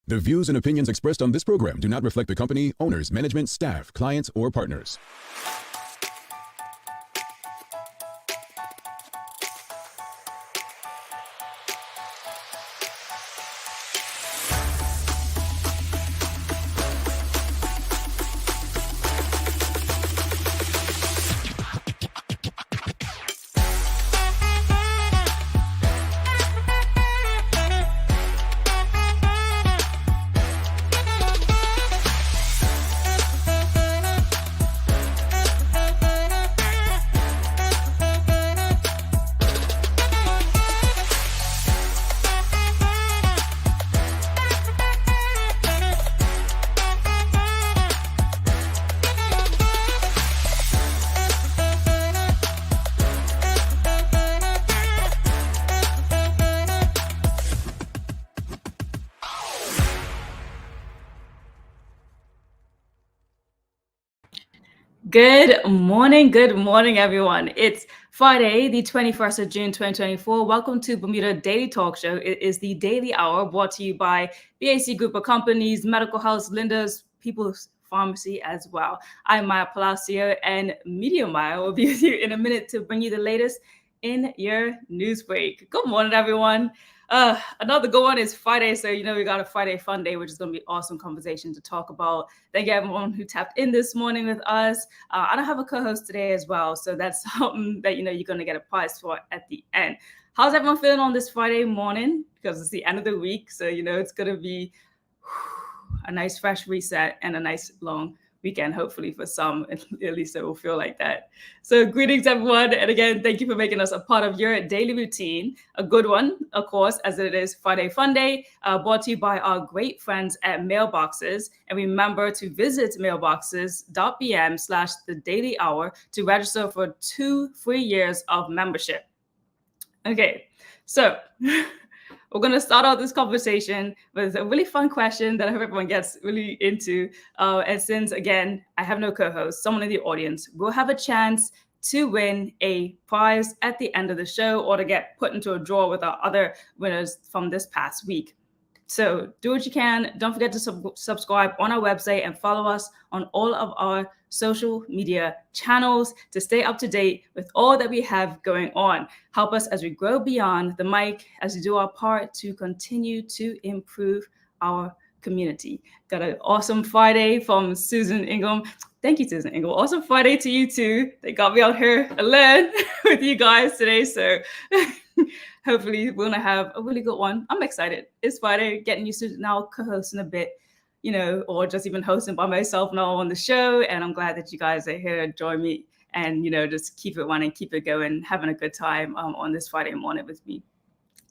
The views and opinions expressed on this program do not reflect the company, owners, management, staff, clients, or partners. Good morning, everyone. It's Friday, the 21st of June, 2024. Welcome to Bermuda Daily Talk Show. It is the Daily Hour brought to you by BEDC Group of Companies, Medical House, Linda's People's Pharmacy as well. I'm Maya Palacio, and Media Maya will be with you in a minute to bring you the latest in your news break. Good morning, everyone. Another good one is Friday, so we got a Friday fun day, which is going to be awesome conversation to talk about. Thank you everyone who tapped in this morning with us. I don't have a co-host today as well, so that's something that you're going to get a prize for at the end. How's everyone feeling on this Friday morning? Because it's the end of the week, so it's going to be a nice fresh reset and a nice long weekend, hopefully for some. At least it will feel like that. So greetings, everyone. And again, thank you for making us a part of your daily routine. A good one, of course, as it is Friday Fun Day, brought to you by our great friends at Mailboxes. And remember to visit mailboxes.bm/the daily hour to register for 2 free years of membership. Okay, so we're going to start out this conversation with a really fun question that I hope everyone gets really into. And since, again, I have no co-host, someone in the audience will have a chance to win a prize at the end of the show or to get put into a draw with our other winners from this past week. So do what you can. Don't forget to subscribe on our website and follow us on all of our social media channels to stay up to date with all that we have going on. Help us as we grow beyond the mic, as we do our part to continue to improve our community. Got an awesome Friday from Susan Ingham. Thank you, Susan Ingham. Awesome Friday to you too. They got me out here alone with you guys today. So hopefully we're going to have a really good one. I'm excited. It's Friday, getting used to now co-hosting a bit, or just even hosting by myself now on the show. And I'm glad that you guys are here to join me and, just keep it running, keep it going, having a good time on this Friday morning with me.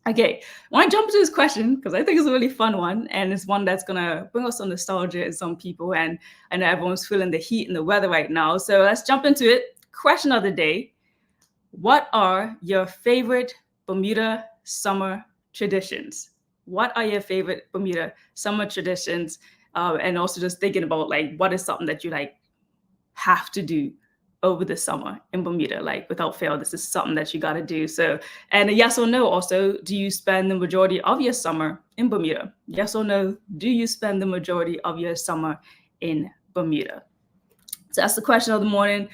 Okay, I want to jump into this question because I think it's a really fun one, and it's one that's going to bring us some nostalgia in some people, and I know everyone's feeling the heat and the weather right now. So let's jump into it. Question of the day: what are your favorite Bermuda summer traditions? What are your favorite Bermuda summer traditions? And also just thinking about what is something that you have to do over the summer in Bermuda, without fail, this is something that you got to do. So, and a yes or no also, do you spend the majority of your summer in Bermuda? Yes or no, do you spend the majority of your summer in Bermuda? So that's the question of the morning.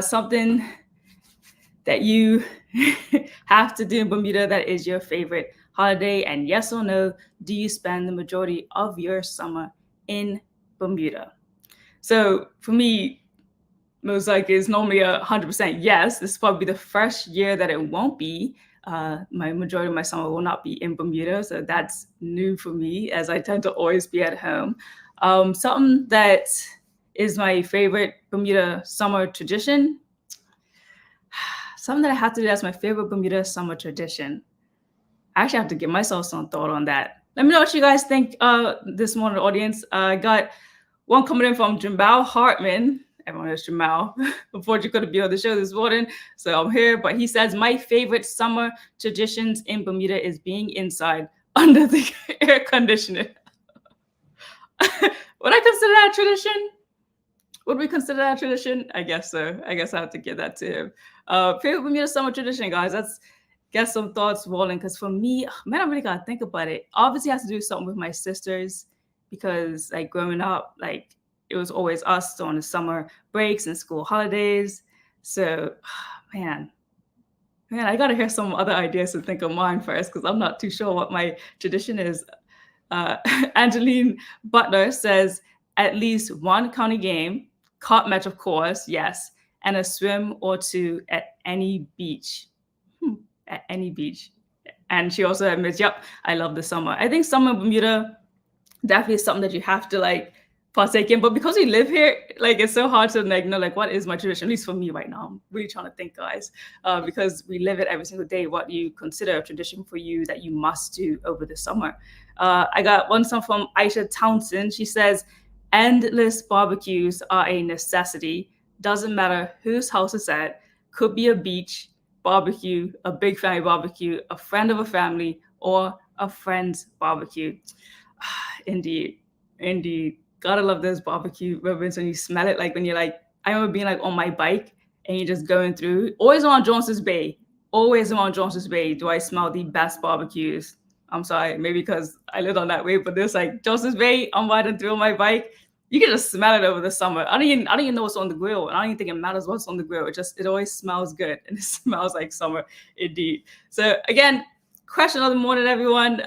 Something that you have to do in Bermuda that is your favorite holiday, and yes or no, do you spend the majority of your summer in Bermuda? So for me, most likely it's normally 100% yes. This is probably the first year that it won't be. My majority of my summer will not be in Bermuda, so that's new for me, as I tend to always be at home. Something that is my favorite Bermuda summer tradition. Something that I have to do that's my favorite Bermuda summer tradition. I actually have to give myself some thought on that. Let me know what you guys think this morning, audience. I got one coming in from Jamal Hartman. Everyone knows Jamal. Unfortunately, couldn't be on the show this morning, so I'm here. But he says, my favorite summer traditions in Bermuda is being inside under the air conditioner. Would I consider that a tradition? Would we consider that a tradition? I guess so. I guess I have to give that to him. Favorite Bermuda summer tradition, guys. Let's get some thoughts rolling. Because for me, man, I really got to think about it. Obviously, it has to do something with my sisters. because like growing up, like it was always us on the summer breaks and school holidays. So, man, I gotta hear some other ideas and think of mine first because I'm not too sure what my tradition is. Angeline Butler says at least one county game, caught match, of course, yes, and a swim or two at any beach. At any beach. And she also admits, yep, I love the summer. I think summer in Bermuda definitely is something that you have to like partake in. But because we live here, like it's so hard to like know like what is my tradition, at least for me right now. I'm really trying to think, guys, because we live it every single day. What do you consider a tradition for you that you must do over the summer? I got one song from Aisha Townsend. She says, endless barbecues are a necessity. Doesn't matter whose house it's at. Could be a beach barbecue, a big family barbecue, a friend of a family, or a friend's barbecue. Indeed. Indeed. Gotta love those barbecue ribbons when you smell it. Like when you're like, I remember being like on my bike and you're just going through, always around Johnson's Bay. Always around Johnson's Bay do I smell the best barbecues. I'm sorry, maybe because I lived on that way, but there's like Johnson's Bay, I'm riding through on my bike. You can just smell it over the summer. I don't even know what's on the grill. I don't even think it matters what's on the grill. It always smells good and it smells like summer indeed. So again, question of the morning, everyone.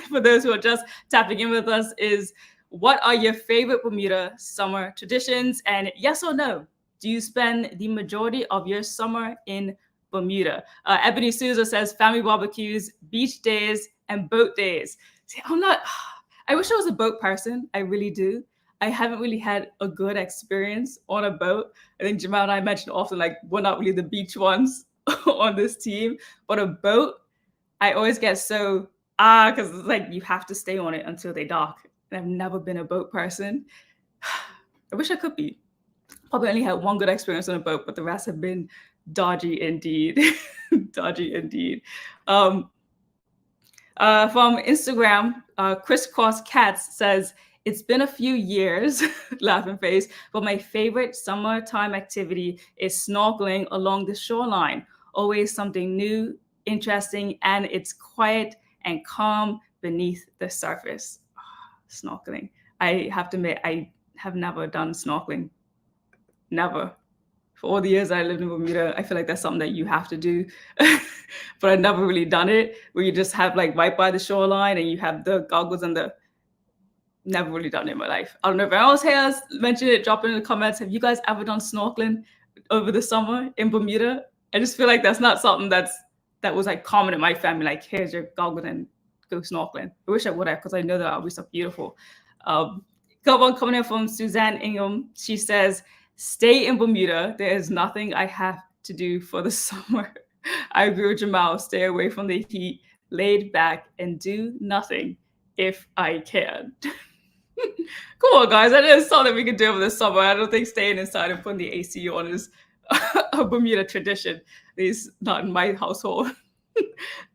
For those who are just tapping in with us, is what are your favorite Bermuda summer traditions? And yes or no, do you spend the majority of your summer in Bermuda? Ebony Souza says family barbecues, beach days, and boat days. See, I wish I was a boat person. I really do. I haven't really had a good experience on a boat. I think Jamal and I mentioned often, like, we're not really the beach ones on this team, but a boat, I always get so, because it's like you have to stay on it until they dock. And I've never been a boat person. I wish I could be. Probably only had one good experience on a boat, but the rest have been dodgy indeed. Dodgy indeed. From Instagram, Crisscross Cats says, it's been a few years, laughing face, but my favorite summertime activity is snorkeling along the shoreline. Always something new, interesting, and it's quiet and calm beneath the surface. Snorkeling. I have to admit, I have never done snorkeling. Never. For all the years I lived in Bermuda, I feel like that's something that you have to do. But I've never really done it, where you just have like right by the shoreline and you have the goggles and the, never really done it in my life. I don't know if anyone else has mentioned it, drop it in the comments. Have you guys ever done snorkeling over the summer in Bermuda? I just feel like that's not something that was like common in my family. Like, here's your goggles and go snorkeling. I wish I would have, because I know that would be so beautiful. Got one coming in from Suzanne Ingham. She says, stay in Bermuda. There is nothing I have to do for the summer. I agree with Jamal. Stay away from the heat, laid back, and do nothing if I can. Come on, guys. That is something we can do over the summer. I don't think staying inside and putting the AC on is a Bermuda tradition. At least not in my household.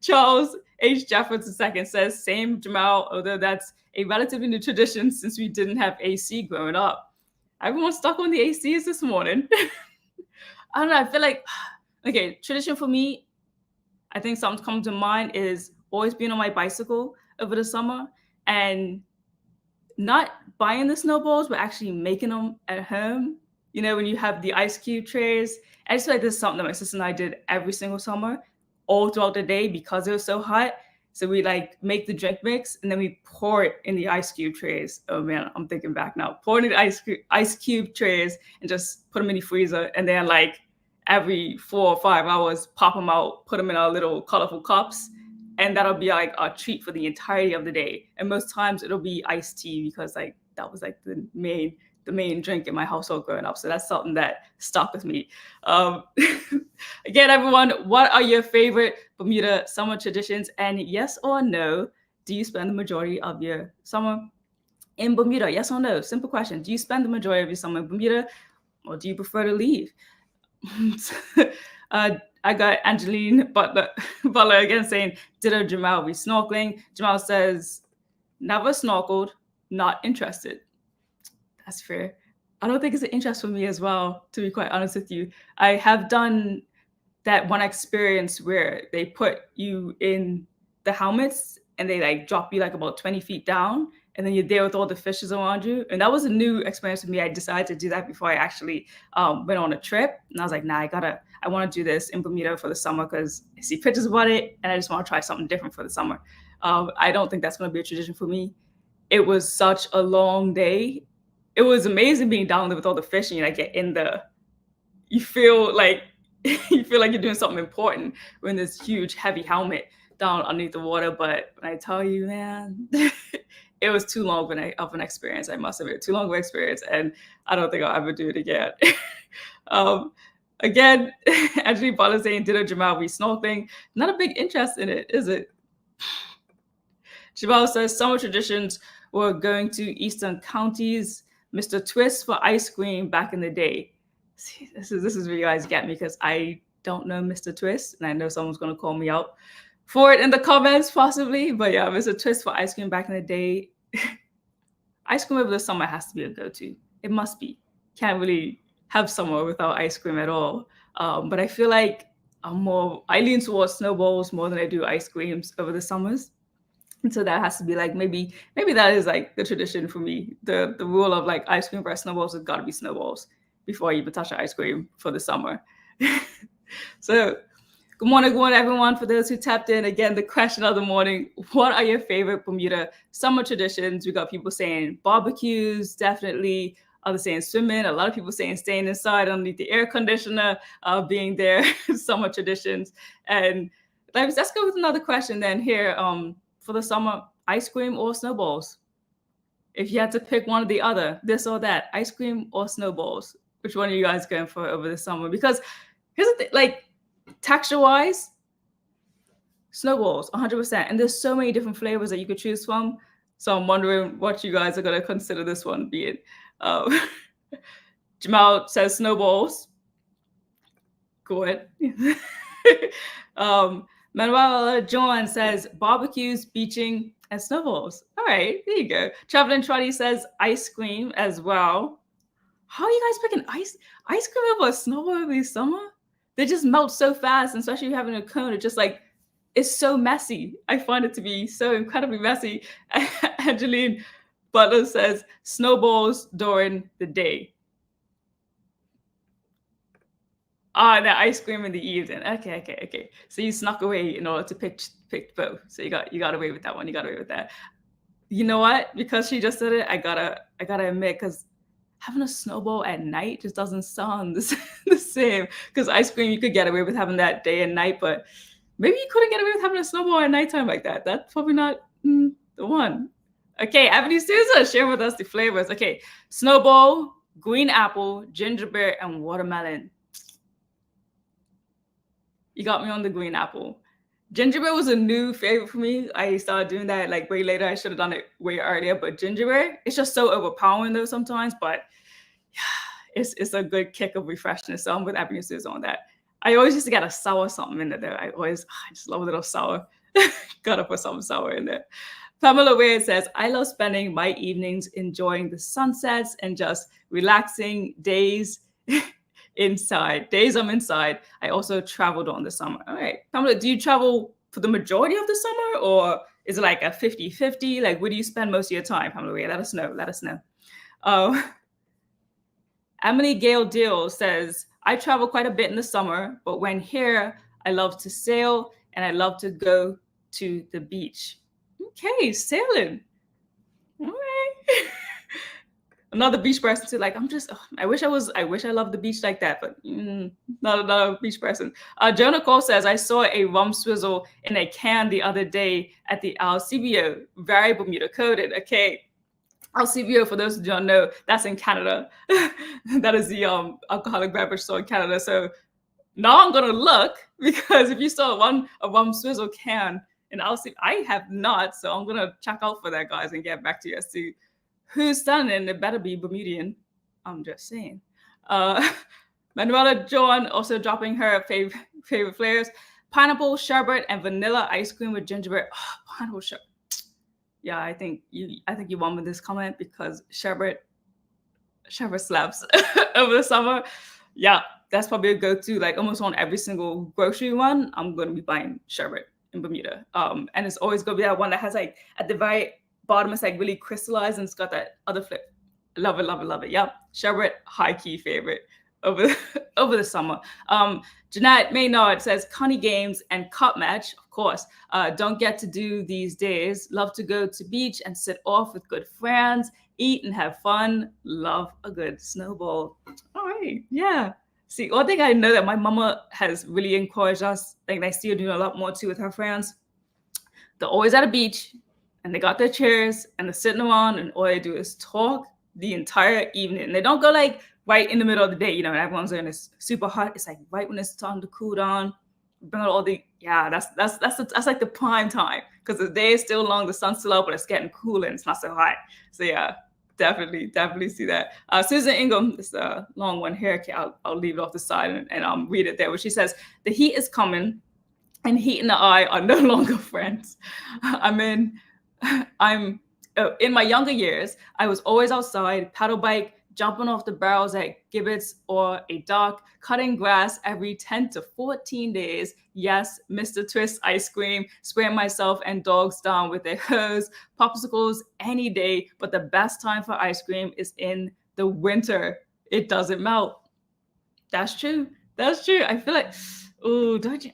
Charles H. Jeffords II says, same Jamal, although that's a relatively new tradition since we didn't have AC growing up. Everyone's stuck on the ACs this morning. I don't know. I feel like, okay, tradition for me, I think something comes to mind is always being on my bicycle over the summer and not buying the snowballs, but actually making them at home. You know, when you have the ice cube trays. I just feel like this is something that my sister and I did every single summer, all throughout the day because it was so hot. So we like make the drink mix and then we pour it in the ice cube trays. Oh man, I'm thinking back now. Pour it in the ice cube trays and just put them in the freezer. And then like every 4 or 5 hours, pop them out, put them in our little colorful cups. And that'll be like a treat for the entirety of the day. And most times it'll be iced tea because like that was like the main drink in my household growing up. So that's something that stuck with me. Again, everyone, what are your favorite Bermuda summer traditions? And yes or no, do you spend the majority of your summer in Bermuda? Yes or no? Simple question. Do you spend the majority of your summer in Bermuda, or do you prefer to leave? I got Angeline Butler again saying, ditto Jamal, we snorkeling. Jamal says, never snorkeled, not interested. That's fair. I don't think it's an interest for me as well, to be quite honest with you. I have done that one experience where they put you in the helmets and they like drop you like about 20 feet down and then you're there with all the fishes around you. And that was a new experience for me. I decided to do that before I actually went on a trip. And I was like, nah, I want to do this in Bermuda for the summer because I see pictures about it and I just want to try something different for the summer. I don't think that's going to be a tradition for me. It was such a long day. It was amazing being down there with all the fish, and you feel like you're doing something important when this huge heavy helmet down underneath the water. But when I tell you, man, it was too long of an experience. I must admit, too long of an experience, and I don't think I'll ever do it again. Again, Anthony Butler saying, ditto Jamal, we snorkeling. Not a big interest in it, is it? Jamal says, summer traditions were going to eastern counties. Mr. Twist for ice cream back in the day. See, this is where you guys get me, because I don't know Mr. Twist, and I know someone's going to call me out for it in the comments possibly. But yeah, Mr. Twist for ice cream back in the day. Ice cream over the summer has to be a go-to. It must be. Can't really have summer without ice cream at all. But I feel like I lean towards snowballs more than I do ice creams over the summers. And so that has to be like, maybe that is like the tradition for me. The rule of like ice cream versus snowballs has got to be snowballs before I even touch the ice cream for the summer. So good morning, everyone. For those who tapped in, again, the question of the morning, what are your favorite Bermuda summer traditions? We got people saying barbecues, definitely. Others saying swimming. A lot of people saying staying inside underneath the air conditioner, being there, summer traditions. And let's go with another question then here. For the summer, ice cream or snowballs? If you had to pick one or the other, this or that, ice cream or snowballs, which one are you guys going for over the summer? Because here's the thing, like texture-wise, snowballs, 100%. And there's so many different flavors that you could choose from. So I'm wondering what you guys are going to consider this one being. Jamal says snowballs. Go ahead. Manuela John says barbecues, beaching, and snowballs. All right, there you go. Traveling Trotty says ice cream as well. How are you guys picking ice cream over a snowball over the summer? They just melt so fast, and especially having a cone. It just like, it's so messy. I find it to be so incredibly messy. Angeline Butler says snowballs during the day. The ice cream in the evening. Okay. So you snuck away in order to pick both. So you got away with that one. You got away with that. You know what? Because she just said it, I gotta admit, because having a snowball at night just doesn't sound the same. Because ice cream, you could get away with having that day and night, but maybe you couldn't get away with having a snowball at nighttime like that. That's probably not the one. Okay, Ebony Souza, share with us the flavors. Okay, snowball, green apple, gingerbread, and watermelon. You got me on the green apple. Gingerbread was a new favorite for me. I started doing that like way later. I should have done it way earlier, but gingerbread, it's just so overpowering though sometimes, but yeah, it's a good kick of refreshness. So I'm with Ebony Souza on that. I always used to get a sour something in it though. I just love a little sour. Gotta put something sour in there. Pamela Wade says, I love spending my evenings enjoying the sunsets and just relaxing days inside. Days I'm inside. I also traveled on the summer. All right. Pamela, do you travel for the majority of the summer, or is it like a 50-50? Like, where do you spend most of your time, Pamela Wade? Let us know. Emily Gale Deal says, I travel quite a bit in the summer, but when here, I love to sail and I love to go to the beach. Okay, sailing. All right. Another beach person too. Like, I wish I loved the beach like that, but not a beach person. Jonah Cole says, I saw a rum swizzle in a can the other day at the Alcibio, very Bermuda coded. Okay. Alcibio, for those who don't know, that's in Canada. That is the alcoholic beverage store in Canada. So now I'm gonna look, because if you saw a rum swizzle can in Alcibio, I have not. So I'm gonna check out for that, guys, and get back to you as to who's done it. It better be Bermudian. I'm just saying. Manuela John also dropping her favorite flavors: pineapple sherbet and vanilla ice cream with gingerbread. Oh, pineapple sherbet. Yeah, I think you won with this comment, because sherbet slaps over the summer. Yeah, that's probably a go-to. Like almost on every single grocery run, I'm going to be buying sherbet in Bermuda. And it's always going to be that one that has like at the very bottom is like really crystallized and it's got that other flip. Love it, love it, love it. Yep. Sherbet, high key favorite over over the summer. Jeanette Maynard says Connie games and cup match, of course. Don't get to do these days. Love to go to beach and sit off with good friends, eat and have fun. Love a good snowball. All right, yeah. See, one thing I know that my mama has really encouraged us, like I see her doing a lot more too with her friends. They're always at a beach and they got their chairs and they're sitting around and all they do is talk the entire evening. And they don't go like right in the middle of the day, you know, and everyone's in it's super hot. It's like right when it's time to cool down. Bring out all the that's like the prime time because the day is still long, the sun's still out, but it's getting cool and it's not so hot. So yeah, definitely see that. Susan Ingham, it's a long one here. Okay, I'll leave it off the side and read it there. Where she says the heat is coming, and heat and the eye are no longer friends. I'm in my younger years, I was always outside, paddle bike, jumping off the barrels at Gibbons or a dock, cutting grass every 10 to 14 days. Yes, Mr. Twist ice cream, spraying myself and dogs down with a hose, popsicles any day, but the best time for ice cream is in the winter. It doesn't melt. That's true. I feel like, oh, don't you?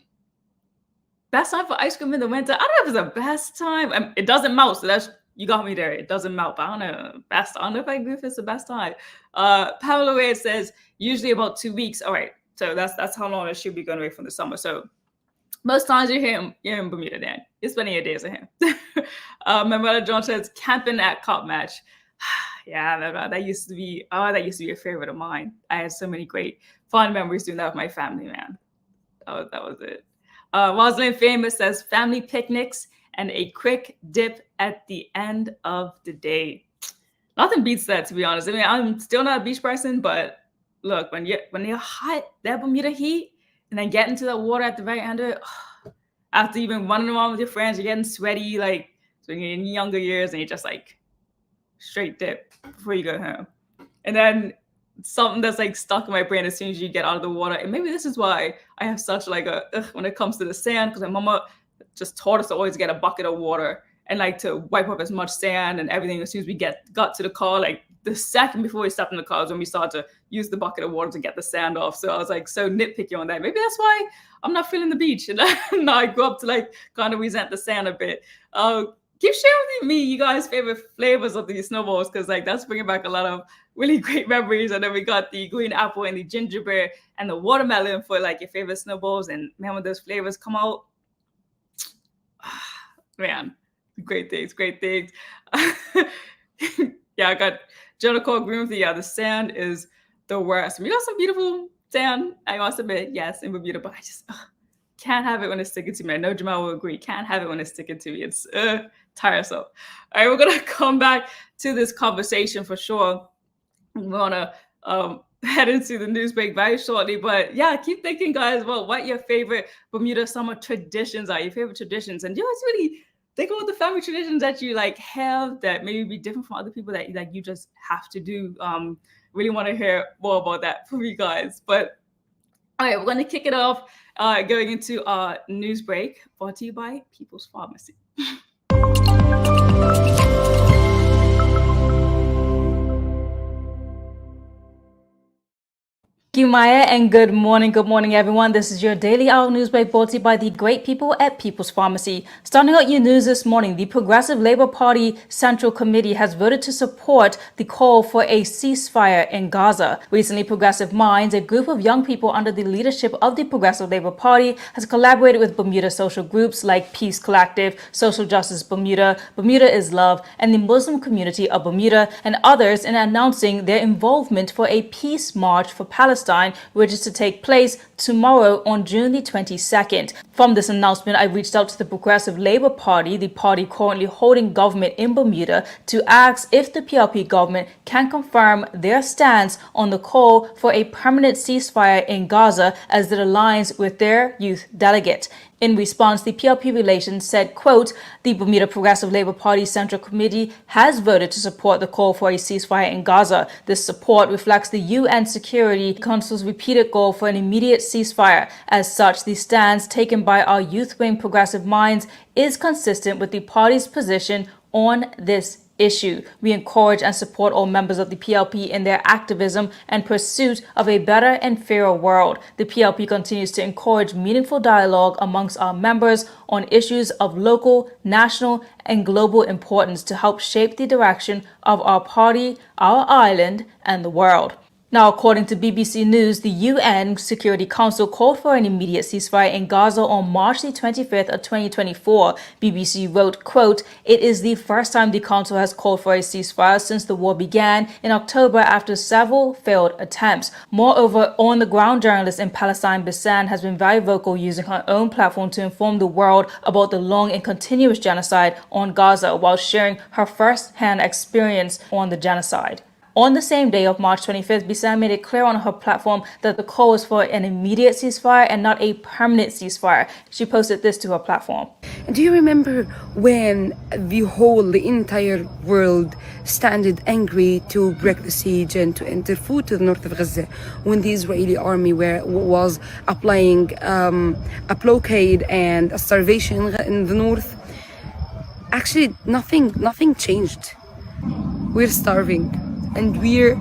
Best time for ice cream in the winter? I don't know if it's the best time. It doesn't melt, so you got me there. It doesn't melt, but I don't know. I don't know if I agree if it's the best time. Pamela Ray says usually about 2 weeks. All right, so that's how long it should be going away from the summer. So most times you're in Bermuda then. It's plenty of days of him. My brother John says camping at Cup Match. Yeah, that used to be a favorite of mine. I had so many great fond memories doing that with my family, man. That was it. Rosalind Famous says family picnics and a quick dip at the end of the day. Nothing beats that, to be honest. I mean, I'm still not a beach person, but look, when you're hot, that Bermuda heat, and then get into the water at the very end of it, after you've been running around with your friends, you're getting sweaty, like so you're in younger years, and you're just like straight dip before you go home. And then something that's like stuck in my brain as soon as you get out of the water. And maybe this is why I have such like when it comes to the sand, because my mama just taught us to always get a bucket of water and like to wipe up as much sand and everything as soon as we got to the car. Like the second before we stepped in the car is when we started to use the bucket of water to get the sand off. So I was like so nitpicky on that. Maybe that's why I'm not feeling the beach. And now I grew up to like kind of resent the sand a bit. Keep sharing with me you guys' favorite flavors of these snowballs, because like that's bringing back a lot of really great memories. And then we got the green apple and the gingerbread and the watermelon for like your favorite snowballs. And man, when those flavors come out, man, great things. Yeah, I got Jonah Cole agreeing with you. Yeah, the sand is the worst. We got some beautiful sand, I must admit, yes, in Bermuda, but I just can't have it when it's sticking to me. I know Jamal will agree. Can't have it when it's sticking to me. It's tiresome. All right, we're gonna come back to this conversation for sure. We're gonna head into the news break very shortly, but yeah, keep thinking, guys, about what your favorite Bermuda summer traditions are. Your favorite traditions, and you guys really think about the family traditions that you like have that maybe be different from other people that like you just have to do. Really want to hear more about that from you guys. But all right, we're gonna kick it off. Going into our news break, brought to you by People's Pharmacy. Thank you, Maya, and good morning, everyone. This is your Daily Hour news break brought to you by the great people at People's Pharmacy. Starting out your news this morning, the Progressive Labour Party Central Committee has voted to support the call for a ceasefire in Gaza. Recently, Progressive Minds, a group of young people under the leadership of the Progressive Labour Party, has collaborated with Bermuda social groups like Peace Collective, Social Justice Bermuda, Bermuda is Love, and the Muslim Community of Bermuda, and others in announcing their involvement for a peace march for Palestine, which is to take place tomorrow on June the 22nd. From this announcement, I reached out to the Progressive Labour Party, the party currently holding government in Bermuda, to ask if the PLP government can confirm their stance on the call for a permanent ceasefire in Gaza as it aligns with their youth delegate. In response, the PLP Relations said, quote, the Bermuda Progressive Labour Party Central Committee has voted to support the call for a ceasefire in Gaza. This support reflects the UN Security Council's repeated goal for an immediate ceasefire. As such, the stance taken by our youth wing Progressive Minds is consistent with the party's position on this issue. We encourage and support all members of the PLP in their activism and pursuit of a better and fairer world. The PLP continues to encourage meaningful dialogue amongst our members on issues of local, national, and global importance to help shape the direction of our party, our island, and the world. Now, according to BBC News, the UN Security Council called for an immediate ceasefire in Gaza on March the 25th of 2024. BBC wrote, quote, "It is the first time the Council has called for a ceasefire since the war began in October after several failed attempts. Moreover, on-the-ground journalist in Palestine, Bassam, has been very vocal, using her own platform to inform the world about the long and continuous genocide on Gaza while sharing her first-hand experience on the genocide." On the same day of March 25th, Bassam made it clear on her platform that the call was for an immediate ceasefire and not a permanent ceasefire. She posted this to her platform. Do you remember when the entire world standed angry to break the siege and to enter food to the north of Gaza, when the Israeli army was applying a blockade and a starvation in the north? Actually, nothing changed. We're starving. And we're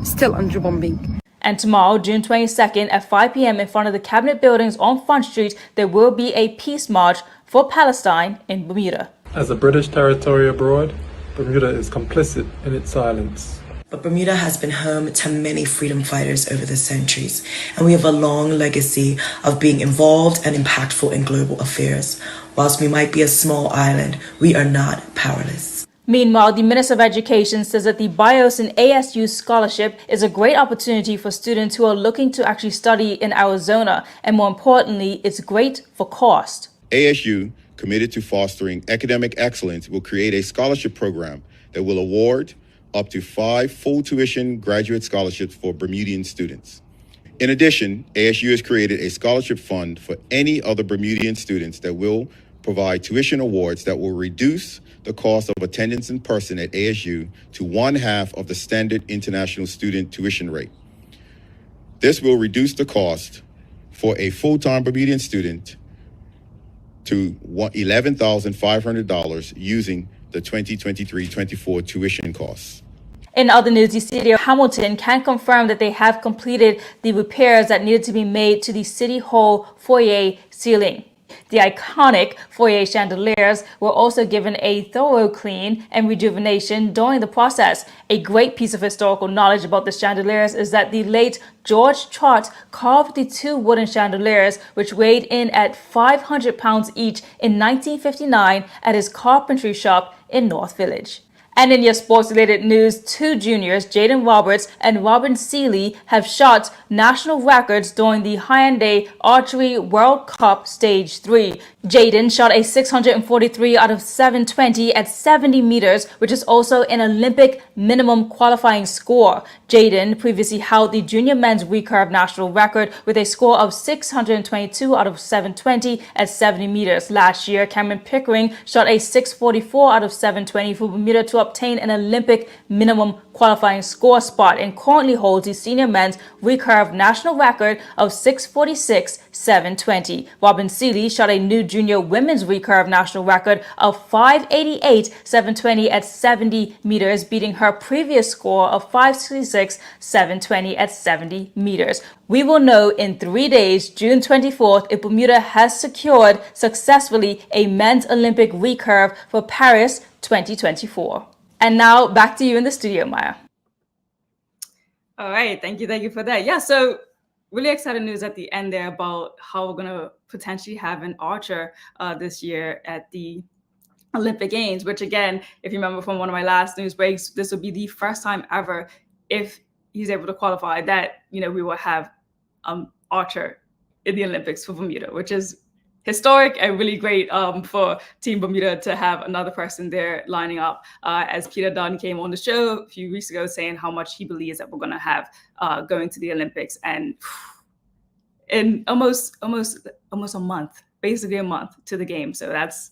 still under bombing. And tomorrow, June 22nd at 5 p.m. in front of the cabinet buildings on Front Street, there will be a peace march for Palestine in Bermuda. As a British territory abroad, Bermuda is complicit in its silence. But Bermuda has been home to many freedom fighters over the centuries, and we have a long legacy of being involved and impactful in global affairs. Whilst we might be a small island, we are not powerless. Meanwhile, the Minister of Education says that the BIOS and ASU scholarship is a great opportunity for students who are looking to actually study in Arizona. And more importantly, it's great for cost. ASU, committed to fostering academic excellence, will create a scholarship program that will award up to 5 full tuition graduate scholarships for Bermudian students. In addition, ASU has created a scholarship fund for any other Bermudian students that will provide tuition awards that will reduce the cost of attendance in person at ASU to 1/2 of the standard international student tuition rate. This will reduce the cost for a full-time Bermudian student to $11,500 using the 2023-24 tuition costs. In other news, the city of Hamilton can confirm that they have completed the repairs that needed to be made to the City Hall foyer ceiling. The iconic foyer chandeliers were also given a thorough clean and rejuvenation during the process. A great piece of historical knowledge about the chandeliers is that the late George Trott carved the 2 wooden chandeliers, which weighed in at 500 pounds each in 1959 at his carpentry shop in North Village. And in your sports-related news, 2 juniors, Jaden Roberts and Robin Seeley, have shot national records during the Hyundai Archery World Cup Stage 3. Jaden shot a 643 out of 720 at 70 meters, which is also an Olympic minimum qualifying score. Jaden previously held the junior men's recurve national record with a score of 622 out of 720 at 70 meters. Last year, Cameron Pickering shot a 644 out of 720 for Bermuda to obtain an Olympic minimum qualifying score spot, and currently holds the senior men's recurve national record of 646.720. Robin Seeley shot a new junior women's recurve national record of 588.720 at 70 meters, beating her previous score of 566.720 at 70 meters. We will know in 3 days, June 24th, if Bermuda has secured successfully a men's Olympic recurve for Paris 2024. And now back to you in the studio, Maya. All right. Thank you for that. Yeah. So really exciting news at the end there about how we're going to potentially have an archer this year at the Olympic Games, which again, if you remember from one of my last news breaks, this will be the first time ever, if he's able to qualify, that, we will have archer in the Olympics for Bermuda, which is historic and really great for Team Bermuda to have another person there lining up. As Peter Dunn came on the show a few weeks ago saying how much he believes that we're going to have going to the Olympics, and in almost a month, basically a month to the game. So that's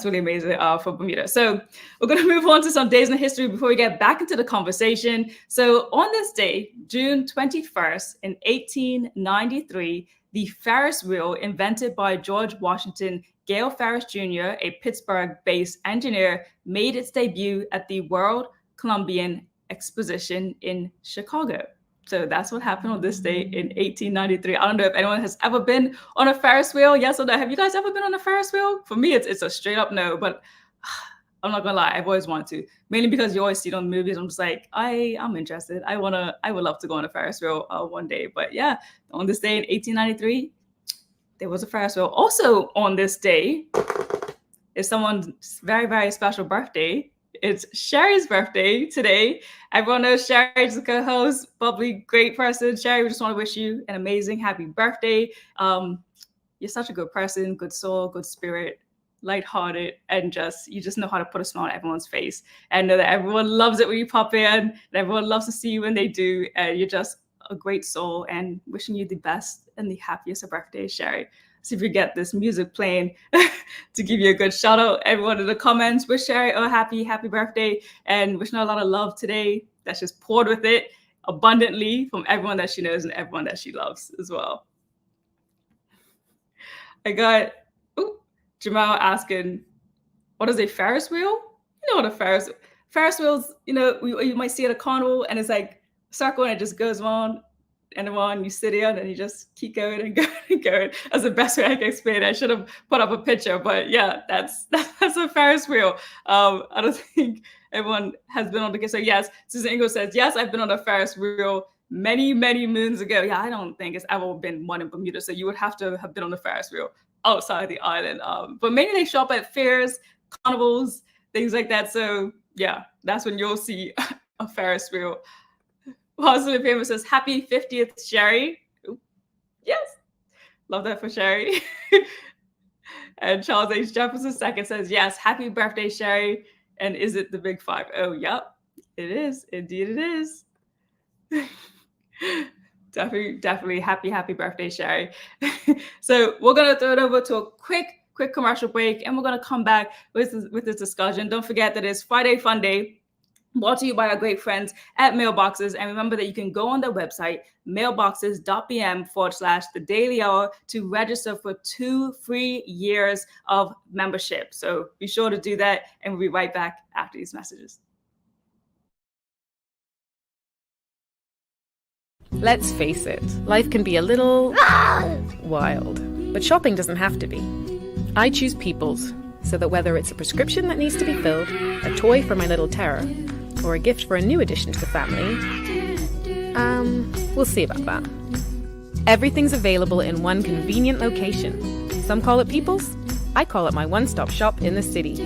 really amazing for Bermuda. So we're going to move on to some days in history before we get back into the conversation. So on this day, June 21st in 1893, the Ferris wheel, invented by George Washington, Gale Ferris Jr., a Pittsburgh-based engineer, made its debut at the World Columbian Exposition in Chicago. So that's what happened on this day in 1893. I don't know if anyone has ever been on a Ferris wheel. Yes or no? Have you guys ever been on a Ferris wheel? For me, it's a straight up no, but I'm not gonna lie, I've always wanted to. Mainly because you always see it on movies. I'm just like, I'm interested. I would love to go on a Ferris wheel one day. But yeah, on this day in 1893, there was a Ferris wheel. Also on this day is someone's very, very special birthday. It's Sherry's birthday today. Everyone knows Sherry's the co-host, bubbly, great person. Sherry, we just want to wish you an amazing happy birthday. You're such a good person, good soul, good spirit, lighthearted, and you just know how to put a smile on everyone's face and know that everyone loves it when you pop in, and everyone loves to see you when they do. And you're just a great soul, and wishing you the best and the happiest of birthdays, Sherry. See if we get this music playing to give you a good shout out. Everyone in the comments, wish Sherry a happy birthday, and wishing her a lot of love today. That's just poured with it abundantly from everyone that she knows and everyone that she loves as well. I got Jamal asking, what is a Ferris wheel? You know what a Ferris wheels, you might see at a carnival, and it's like a circle and it just goes on and on. You sit in and you just keep going and going and going. That's the best way I can explain it. I should have put up a picture, but yeah, that's a Ferris wheel. I don't think everyone has been on the. So yes, Susan Ingle says, yes, I've been on a Ferris wheel many, many moons ago. Yeah, I don't think it's ever been one in Bermuda. So you would have to have been on the Ferris wheel outside the island. But maybe they show up at fairs, carnivals, things like that. So yeah, that's when you'll see a Ferris wheel. Positive Famous says, happy 50th, Sherry. Ooh, yes, love that for Sherry. And Charles H. Jefferson II says, yes, happy birthday, Sherry. And is it the big five? Oh, yep, it is. Indeed, it is. Definitely happy birthday, Sherry. So we're going to throw it over to a quick commercial break, and we're going to come back with this discussion. Don't forget that it's Friday Fun Day, brought to you by our great friends at Mailboxes. And remember that you can go on their website, mailboxes.bm/The Daily Hour, to register for 2 free years of membership. So be sure to do that, and we'll be right back after these messages. Let's face it, life can be a little wild, but shopping doesn't have to be. I choose Peoples, so that whether it's a prescription that needs to be filled, a toy for my little terror, or a gift for a new addition to the family, we'll see about that. Everything's available in one convenient location. Some call it Peoples, I call it my one-stop shop in the city.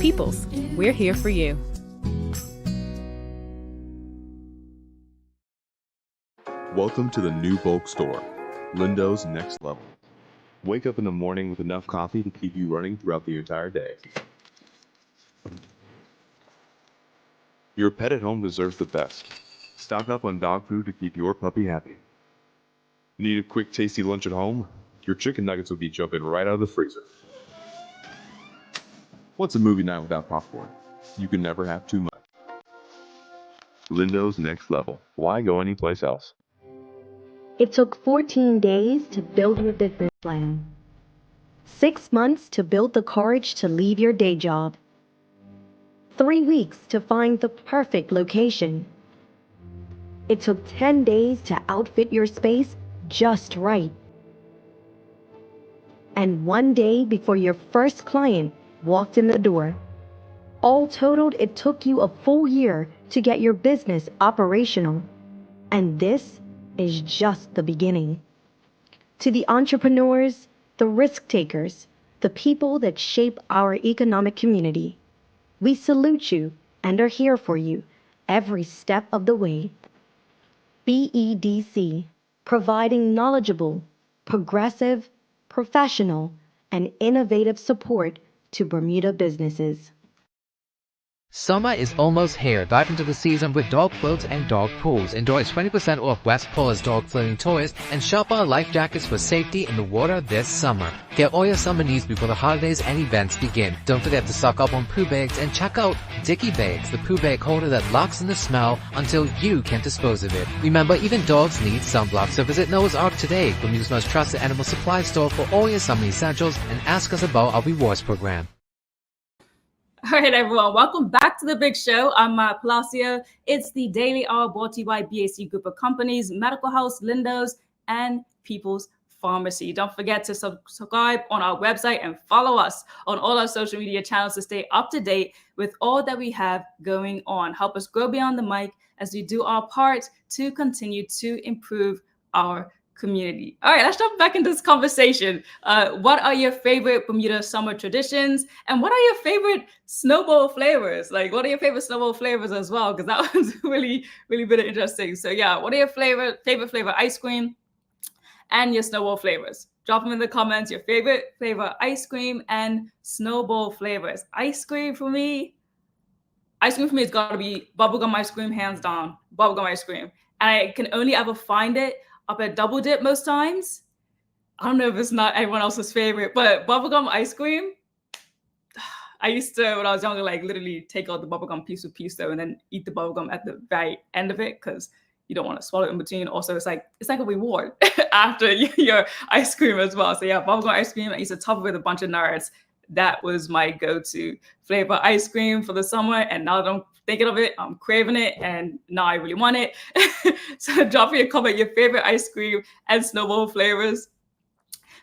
Peoples, we're here for you. Welcome to the new bulk store, Lindo's Next Level. Wake up in the morning with enough coffee to keep you running throughout the entire day. Your pet at home deserves the best. Stock up on dog food to keep your puppy happy. Need a quick tasty lunch at home? Your chicken nuggets will be jumping right out of the freezer. What's a movie night without popcorn? You can never have too much. Lindo's Next Level. Why go anyplace else? It took 14 days to build your business plan. 6 months to build the courage to leave your day job. 3 weeks to find the perfect location. It took 10 days to outfit your space just right. And 1 day before your first client walked in the door. All totaled, it took you a full year to get your business operational. And this is just the beginning. To the entrepreneurs, the risk takers, the people that shape our economic community, we salute you and are here for you every step of the way. BEDC, providing knowledgeable, progressive, professional, and innovative support to Bermuda businesses. Summer is almost here. Dive into the season with dog floats and dog pools. Enjoy 20% off West Pola's dog floating toys and shop our life jackets for safety in the water this summer. Get all your summer needs before the holidays and events begin. Don't forget to stock up on poo bags and check out Dicky Bags, the poo bag holder that locks in the smell until you can dispose of it. Remember, even dogs need sunblock, so visit Noah's Ark today, Bermuda's most trusted animal supply store for all your summer essentials, and ask us about our rewards program. All right, everyone, welcome back to the big show. I'm Maya Palacio. It's the Daily Hour brought to you by BEDC Group of Companies, Medical House, Lindos, and People's Pharmacy. Don't forget to subscribe on our website and follow us on all our social media channels to stay up to date with all that we have going on. Help us grow beyond the mic as we do our part to continue to improve our community. All right, let's jump back into this conversation. What are your favorite Bermuda summer traditions? And what are your favorite snowball flavors? Like, what are your favorite snowball flavors as well? Because that one's really been interesting. So yeah, what are your favorite flavor ice cream and your snowball flavors? Drop them in the comments, your favorite flavor ice cream and snowball flavors. Ice cream for me has got to be bubblegum ice cream, hands down. Bubblegum ice cream. And I can only ever find it up at Double Dip most times. I don't know if it's not everyone else's favorite, but bubblegum ice cream, I used to, when I was younger, like literally take out the bubblegum piece though, and then eat the bubblegum at the very end of it because you don't want to swallow it in between. Also, it's like a reward after your ice cream as well. So yeah, bubblegum ice cream, I used to top it with a bunch of nerds. That was my go-to flavor ice cream for the summer. And now that I'm thinking of it, I'm craving it, and now I really want it. So drop me a comment, your favorite ice cream and snowball flavors.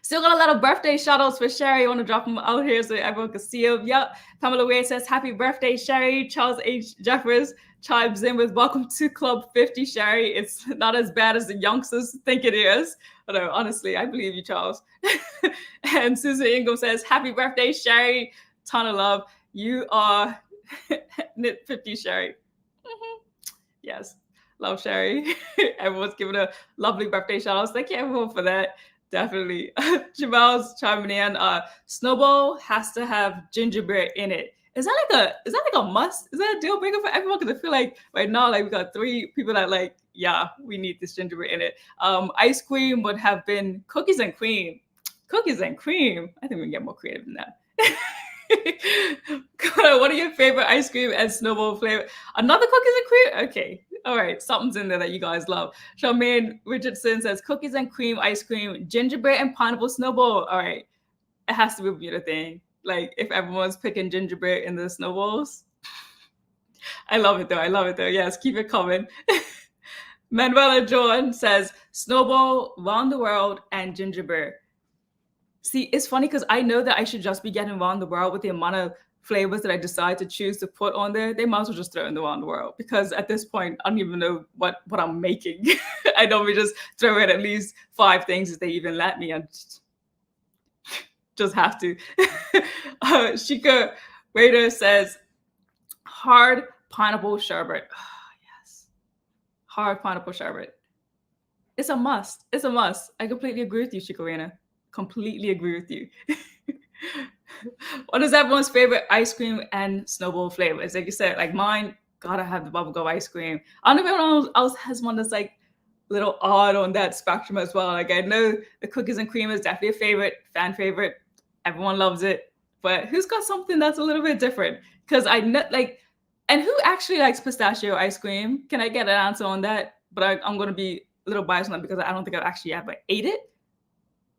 Still got a lot of birthday shout outs for Sherry. I want to drop them out here so everyone can see them. Yep. Pamela Wade says, happy birthday, Sherry. Charles H. Jeffers chimes in with, welcome to Club 50, Sherry. It's not as bad as the youngsters think it is. Although, honestly, I believe you, Charles. And Susan Ingram says, happy birthday, Sherry. Ton of love. You are knit 50, Sherry. Yes. Love Sherry. Everyone's giving a lovely birthday shout outs. Thank you, everyone, for that. Definitely. Jamal's chiming in. Snowball has to have gingerbread in it. Is that like a must? Is that a deal breaker for everyone? Because I feel like right now, like we got 3 people that like, yeah, we need this gingerbread in it. Ice cream would have been cookies and cream. Cookies and cream. I think we can get more creative than that. What are your favorite ice cream and snowball flavor? Another cookies and cream? Okay. All right. Something's in there that you guys love. Charmaine Richardson says cookies and cream ice cream, gingerbread and pineapple snowball. All right. It has to be a Bermuda thing. Like if everyone's picking gingerbread in the snowballs. I love it though. Yes. Keep it coming. Manuela John says snowball, round the world, and gingerbread. See, it's funny because I know that I should just be getting round the world with the amount of flavors that I decide to choose to put on there. They might as well just throw in the round the world because at this point, I don't even know what I'm making. I don't just throw in at least 5 things if they even let me. And just have to. Shika Raider says hard pineapple sherbet. Yes. Hard pineapple sherbet. It's a must. I completely agree with you, Shika Raider. Completely agree with you. What is everyone's favorite ice cream and snowball flavors? Like you said, like mine, gotta have the bubblegum ice cream. I don't know if anyone else has one that's like a little odd on that spectrum as well. Like I know the cookies and cream is definitely a fan favorite. Everyone loves it. But who's got something that's a little bit different? Because I know and who actually likes pistachio ice cream? Can I get an answer on that? But I'm going to be a little biased on that because I don't think I've actually ever ate it.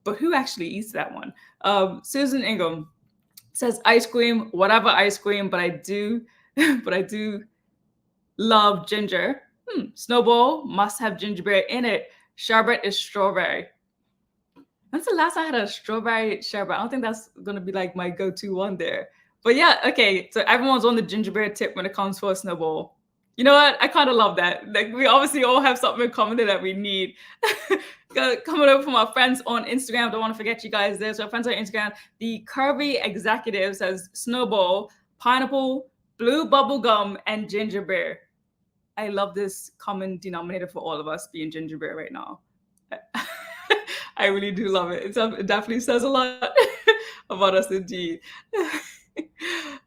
But who actually eats that one? Susan Ingham says ice cream, whatever ice cream, but I do love ginger. Snowball must have gingerbread in it. Sherbet is strawberry. When's the last time I had a strawberry sherbet? I don't think that's gonna be like my go-to one there. But yeah, okay. So everyone's on the gingerbread tip when it comes for a snowball. You know what? I kind of love that. Like we obviously all have something in common there that we need. Coming over from our friends on Instagram. Don't want to forget you guys there. So our friends on Instagram, the Curvy Executive says snowball, pineapple, blue bubble gum, and gingerbread. I love this common denominator for all of us being gingerbread right now. I really do love it. It definitely says a lot about us indeed.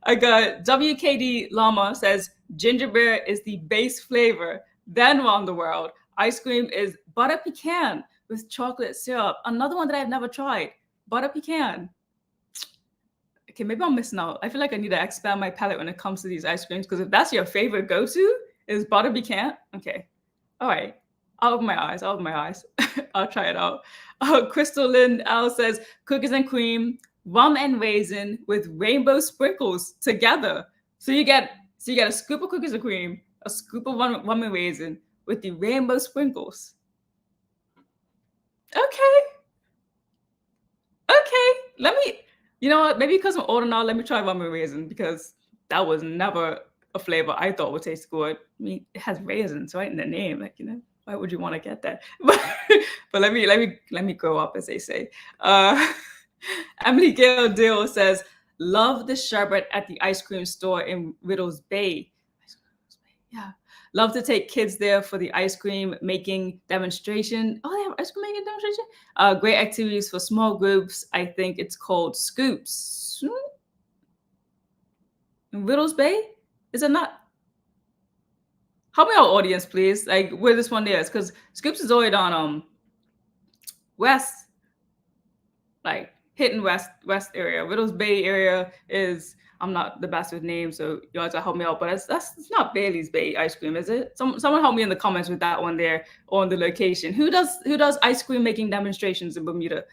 I got WKD Llama says ginger beer is the base flavor. Then around the world, ice cream is butter pecan with chocolate syrup. Another one that I've never tried, butter pecan. Okay, maybe I'm missing out. I feel like I need to expand my palate when it comes to these ice creams, because if that's your favorite go-to is butter pecan, okay. All right, I'll open my eyes. I'll try it out. Crystal Lynn L says cookies and cream, rum and raisin with rainbow sprinkles together. So you get a scoop of cookies and cream, a scoop of rum and raisin with the rainbow sprinkles. Okay. Let me, you know what? Maybe because I'm older now, let me try rum and raisin, because that was never a flavor I thought would taste good. I mean, it has raisins right in the name, like, you know, why would you want to get that? But let me grow up, as they say. Emily Gail Dill says, love the sherbet at the ice cream store in Riddles Bay. Yeah. Love to take kids there for the ice cream making demonstration. Oh, they have ice cream making demonstration? Great activities for small groups. I think it's called Scoops. In Riddles Bay? Is it not? Help me out, audience, please. Like, where this one is, because Scoops is always on west, like hitting west area. Riddles Bay area is, I'm not the best with names, so you have to help me out. But it's not Bailey's Bay ice cream, is it? Someone help me in the comments with that one there on the location. Who does ice cream making demonstrations in Bermuda?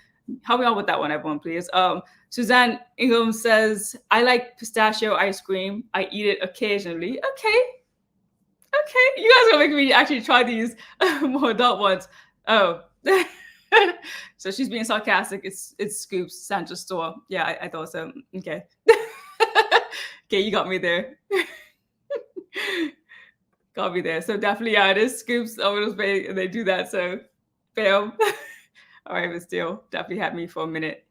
Help me out with that one, everyone, please. Suzanne Ingham says, I like pistachio ice cream. I eat it occasionally. Okay. You guys are making me actually try these more adult ones. Oh. So she's being sarcastic. It's Scoops, Sancho store. Yeah, I thought so. Okay. Okay, you got me there. Got me there. So definitely, yeah, it is Scoops over those Bay, and they do that. So, bam. All right, but still, definitely had me for a minute.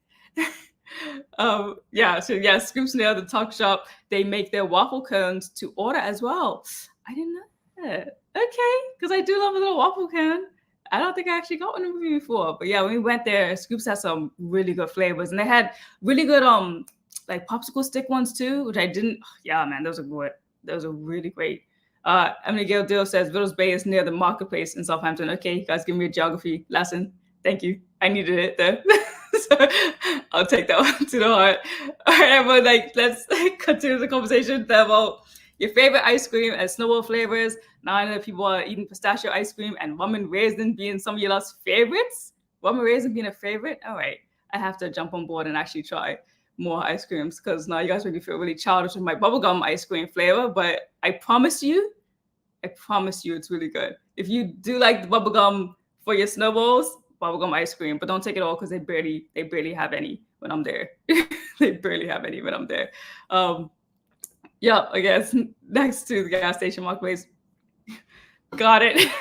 Scoops near the Tuck Shop, they make their waffle cones to order as well. I didn't know that. Okay, because I do love a little waffle cone. I don't think I actually got one in the movie before, but yeah, when we went there, Scoops had some really good flavors, and they had really good like popsicle stick ones too, which I didn't. Yeah, man, those are good. Those are really great. Emily Gail Dill says Riddles Bay is near the marketplace in Southampton. Okay, you guys give me a geography lesson. Thank you. I needed it though. So I'll take that one to the heart. All right, everyone, let's continue the conversation about your favorite ice cream and snowball flavors. Now I know people are eating pistachio ice cream and rum and raisin being some of your last favorites. Rum and raisin being a favorite. All right, I have to jump on board and actually try more ice creams, because now you guys make me feel really childish with my bubblegum ice cream flavor. But I promise you, it's really good. If you do like the bubblegum for your snowballs, bubblegum ice cream, but don't take it all, because they barely have any when I'm there. They barely have any when I'm there. Yeah, I guess next to the gas station marketplace. Got it.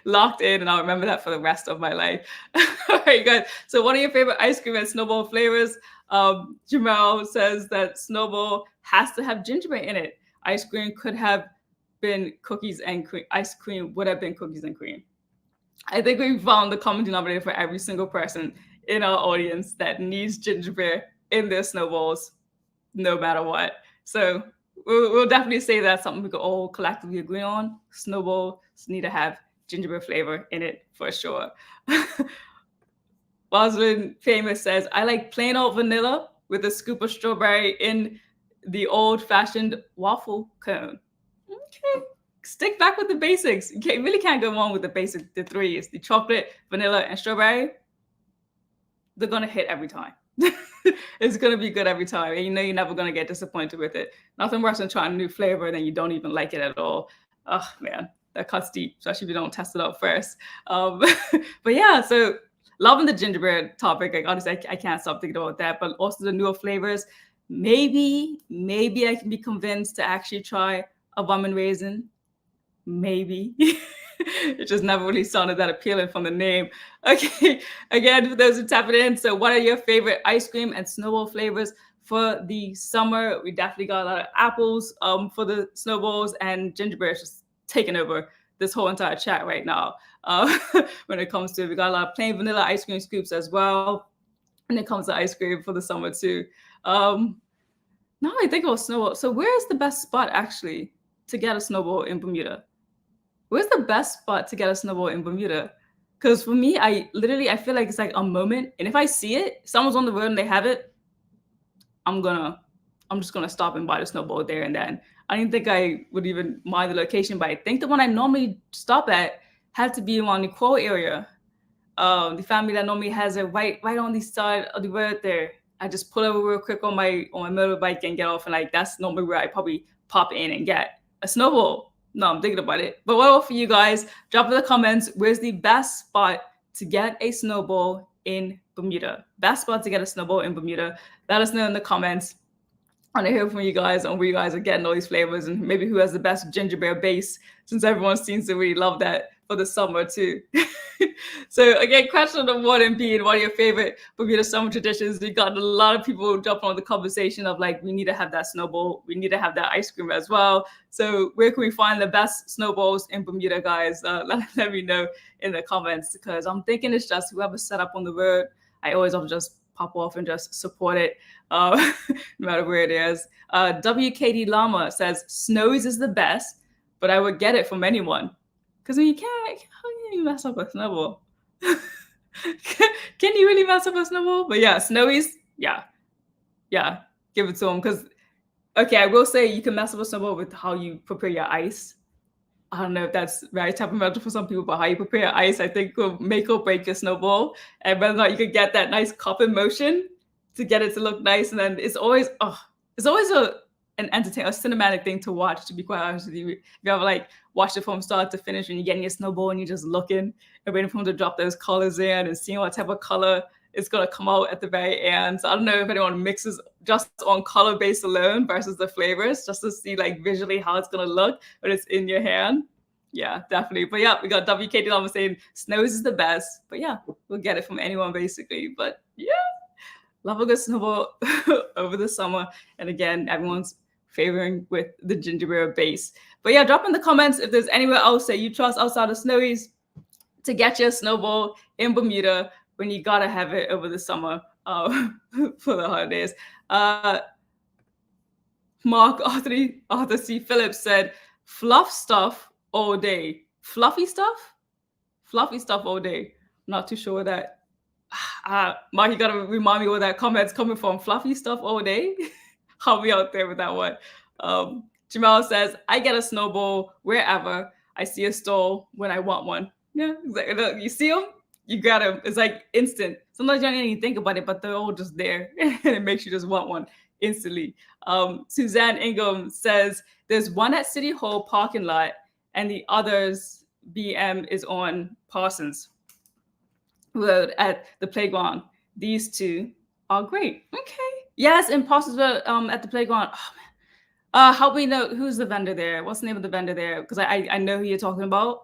Locked in, and I'll remember that for the rest of my life. All right, guys. So what are your favorite ice cream and snowball flavors? Jamal says that snowball has to have gingerbread in it. Ice cream could have been cookies and cream. Ice cream would have been cookies and cream. I think we found the common denominator for every single person in our audience that needs gingerbread in their snowballs, no matter what. So we'll definitely say that's something we could all collectively agree on. Snowballs need to have gingerbread flavor in it for sure. Rosalind Famous says, I like plain old vanilla with a scoop of strawberry in the old-fashioned waffle cone. Okay. Stick back with the basics. You really can't go wrong with the three. It's the chocolate, vanilla, and strawberry. They're going to hit every time. It's going to be good every time. And you know you're never going to get disappointed with it. Nothing worse than trying a new flavor and then you don't even like it at all. Oh, man, that cuts deep, especially if you don't test it out first. But yeah, so loving the gingerbread topic. Like, honestly, I can't stop thinking about that. But also the newer flavors. Maybe I can be convinced to actually try a rum and raisin. Maybe. It just never really sounded that appealing from the name. Okay, again, for those who tap it in, so what are your favorite ice cream and snowball flavors for the summer? We definitely got a lot of apples for the snowballs, and gingerbread is just taking over this whole entire chat right now. When it comes to it, we got a lot of plain vanilla ice cream scoops as well when it comes to ice cream for the summer too. Now I think about snowball. So where's the best spot actually to get a snowball in Bermuda? Where's the best spot to get a snowball in Bermuda? Because for me, I feel like it's like a moment. And if I see it, someone's on the road and they have it, I'm just gonna stop and buy the snowball there and then. I didn't think I would even mind the location, but I think the one I normally stop at had to be around the Quo area. The family that normally has it right on the side of the road there. I just pull over real quick on my motorbike and get off, and like that's normally where I probably pop in and get a snowball. No, I'm thinking about it. But what about for you guys? Drop in the comments. Where's the best spot to get a snowball in Bermuda? Best spot to get a snowball in Bermuda. Let us know in the comments. I want to hear from you guys on where you guys are getting all these flavors and maybe who has the best ginger beer base, since everyone seems to really love that for the summer too. So again, question number 1 and being one of your favorite Bermuda summer traditions. We got a lot of people jumping on the conversation of like, we need to have that snowball. We need to have that ice cream as well. So where can we find the best snowballs in Bermuda, guys? Let me know in the comments, because I'm thinking it's just whoever's set up on the road. I always have to just pop off and just support it, no matter where it is. WKD Llama says, Snows is the best, but I would get it from anyone. Because when you can't, how can you mess up a snowball? Can you really mess up a snowball? But yeah, Snowy's, yeah, give it to them. Because, okay, I will say you can mess up a snowball with how you prepare your ice. I don't know if that's very temperamental for some people, but how you prepare your ice, I think, will make or break your snowball. And whether or not you could get that nice cup in motion to get it to look nice. And then it's always an entertaining, a cinematic thing to watch, to be quite honest with you. If you ever like watch it from start to finish and you're getting your snowball and you're just looking and waiting for them to drop those colors in and seeing what type of color is going to come out at the very end. So I don't know if anyone mixes just on color base alone versus the flavors, just to see like visually how it's going to look when it's in your hand. Yeah, definitely. But yeah, we got WKD Llama saying Snows is the best. But yeah, we'll get it from anyone basically. But yeah, love a good snowball over the summer. And again, everyone's favoring with the ginger beer base. But yeah, drop in the comments if there's anywhere else that you trust outside of Snowy's to get your snowball in Bermuda when you gotta have it over the summer for the holidays. Mark Arthur C. Phillips said, fluff stuff all day. Fluffy stuff? Fluffy stuff all day. Not too sure that. Mark, you gotta remind me where that comment's coming from. Fluffy stuff all day? Help me out there with that one. Jamal says, I get a snowball wherever I see a stall when I want one. Yeah, exactly. You see them, you got them. It's like instant. Sometimes you don't even think about it, but they're all just there. And it makes you just want one instantly. Suzanne Ingham says, there's one at City Hall parking lot and the other's BM is on Parsons Road at the playground. These two are great. Okay. Yes, in Parsons Road at the playground. Oh, man. Help me know who's the vendor there. What's the name of the vendor there? Because I know who you're talking about.